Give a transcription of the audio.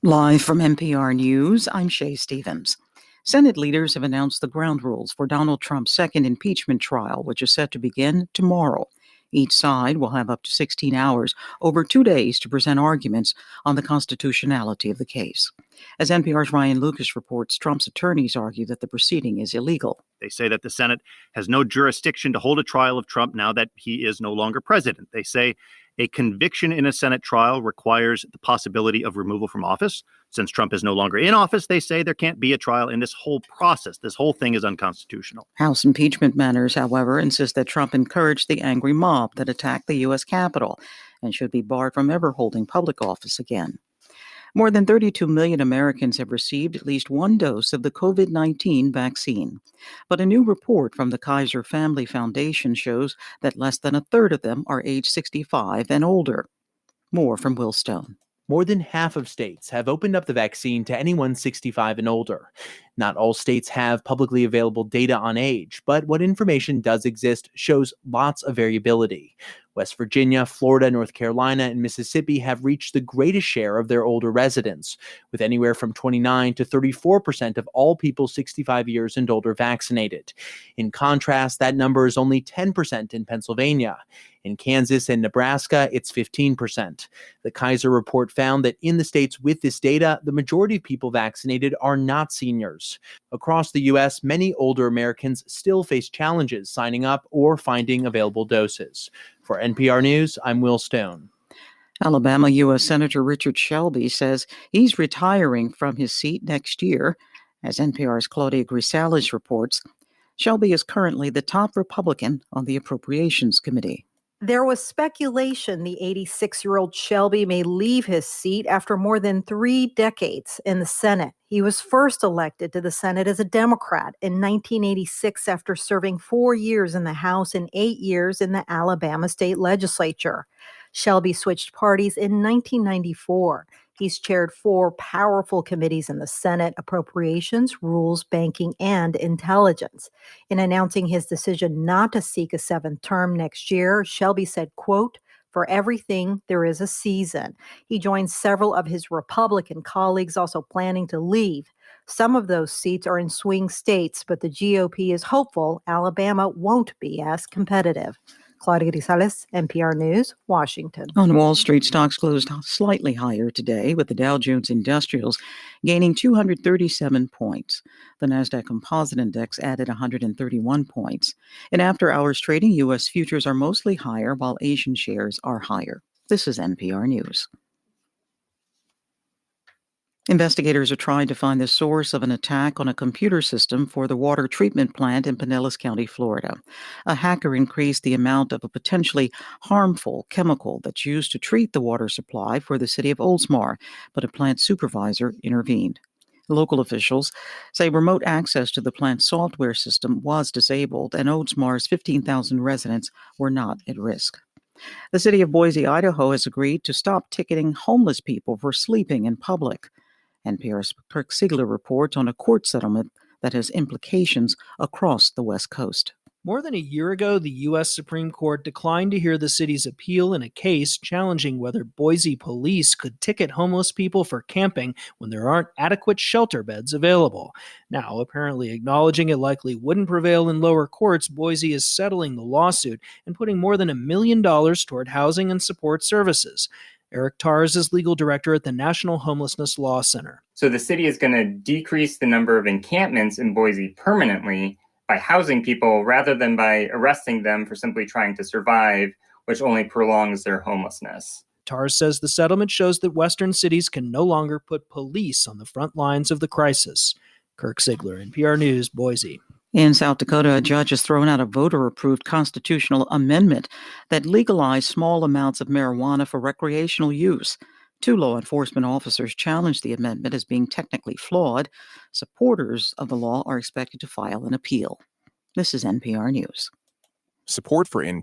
Live from NPR News, I'm Shay Stevens. Senate leaders have announced the ground rules for Donald Trump's second impeachment trial, which is set to begin tomorrow. Each side will have up to 16 hours over 2 days to present arguments on the constitutionality of the case. As NPR's Ryan Lucas reports, Trump's attorneys argue that the proceeding is illegal. They say that the Senate has no jurisdiction to hold a trial of Trump now that he is no longer president. They say a conviction in a Senate trial requires the possibility of removal from office. Since Trump is no longer in office, they say there can't be a trial in this whole process. This whole thing is unconstitutional. House impeachment manners, however, insist that Trump encouraged the angry mob that attacked the U.S. Capitol and should be barred from ever holding public office again. More than 32 million Americans have received at least one dose of the COVID-19 vaccine. But a new report from the Kaiser Family Foundation shows that less than a third of them are age 65 and older. More from Will Stone. More than half of states have opened up the vaccine to anyone 65 and older. Not all states have publicly available data on age, but what information does exist shows lots of variability. West Virginia, Florida, North Carolina, and Mississippi have reached the greatest share of their older residents, with anywhere from 29 to 34% of all people 65 years and older vaccinated. In contrast, that number is only 10% in Pennsylvania. In Kansas and Nebraska, it's 15%. The Kaiser report found that in the states with this data, the majority of people vaccinated are not seniors. Across the U.S., many older Americans still face challenges signing up or finding available doses. For NPR News, I'm Will Stone. Alabama U.S. Senator Richard Shelby says he's retiring from his seat next year. As NPR's Claudia Grisales reports, Shelby is currently the top Republican on the Appropriations Committee. There was speculation the 86-year-old Shelby may leave his seat after more than 3 decades in the Senate. He was first elected to the Senate as a Democrat in 1986 after serving 4 years in the House and 8 years in the Alabama state legislature. Shelby switched parties in 1994. He's chaired 4 powerful committees in the Senate: Appropriations, Rules, Banking, and Intelligence. In announcing his decision not to seek a 7th term next year, Shelby said, quote, "For everything, there is a season." He joins several of his Republican colleagues also planning to leave. Some of those seats are in swing states, but the GOP is hopeful Alabama won't be as competitive. Claudia Grisales, NPR News, Washington. On Wall Street, stocks closed slightly higher today, with the Dow Jones Industrials gaining 237 points. The Nasdaq Composite Index added 131 points. In after-hours trading, U.S. futures are mostly higher, while Asian shares are higher. This is NPR News. Investigators are trying to find the source of an attack on a computer system for the water treatment plant in Pinellas County, Florida. A hacker increased the amount of a potentially harmful chemical that's used to treat the water supply for the city of Oldsmar, but a plant supervisor intervened. Local officials say remote access to the plant's software system was disabled, and Oldsmar's 15,000 residents were not at risk. The city of Boise, Idaho, has agreed to stop ticketing homeless people for sleeping in public. NPR's Kirk Siegler reports on a court settlement that has implications across the West Coast. More than a year ago, the U.S. Supreme Court declined to hear the city's appeal in a case challenging whether Boise police could ticket homeless people for camping when there aren't adequate shelter beds available. Now, apparently acknowledging it likely wouldn't prevail in lower courts, Boise is settling the lawsuit and putting more than $1 million toward housing and support services. Eric Tars is legal director at the National Homelessness Law Center. So the city is going to decrease the number of encampments in Boise permanently by housing people rather than by arresting them for simply trying to survive, which only prolongs their homelessness. Tars says the settlement shows that Western cities can no longer put police on the front lines of the crisis. Kirk Siegler, NPR News, Boise. In South Dakota, a judge has thrown out a voter-approved constitutional amendment that legalized small amounts of marijuana for recreational use. 2 law enforcement officers challenged the amendment as being technically flawed. Supporters of the law are expected to file an appeal. This is NPR News. Support for NPR